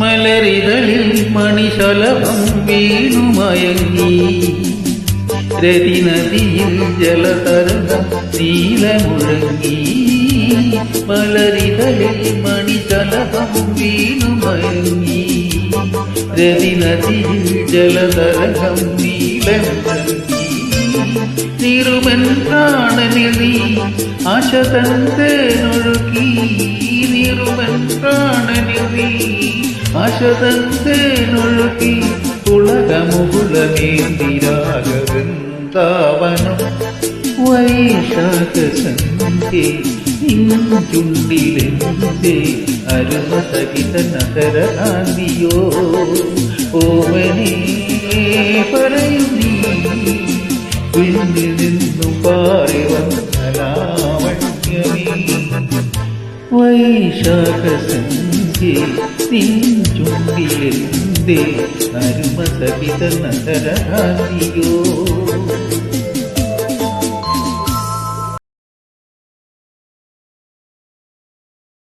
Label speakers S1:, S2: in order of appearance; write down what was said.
S1: മലരിതളിൽ മണിശലഭം വീണുമയങ്ങി രതിനദിയിൽ ജലതരംഗം നീലമുഴങ്ങി മലരിതളിൽ മണിശലഭം വീണുമയങ്ങി രതിനദിയിൽ ജലതരംഗം നീലമുഴങ്ങി നിറുമൻ പ്രാണനിൽ നീ ആശതന്തേനൊഴുകി നിറുമൻ പ്രാണനിൽ നീ ആശതന്തേനൊഴുകി ഉളകമുകുളമേന്തിരാഗവൃന്ദാവനം വൈശാഖസന്ധ്യേ ചുണ്ടിലെന്തേ അരുമസഹിത നഗരകാന്തിയോ ഓമനേ പറയൂ നീ പിന്നിൽ നിന്നു പാറി വന്ന ലാവണ്യമേ വൈശാഖസന്ധ്യേ ചുണ്ടിലെന്തേ അരുമസഹിത നഗരകാന്തിയോ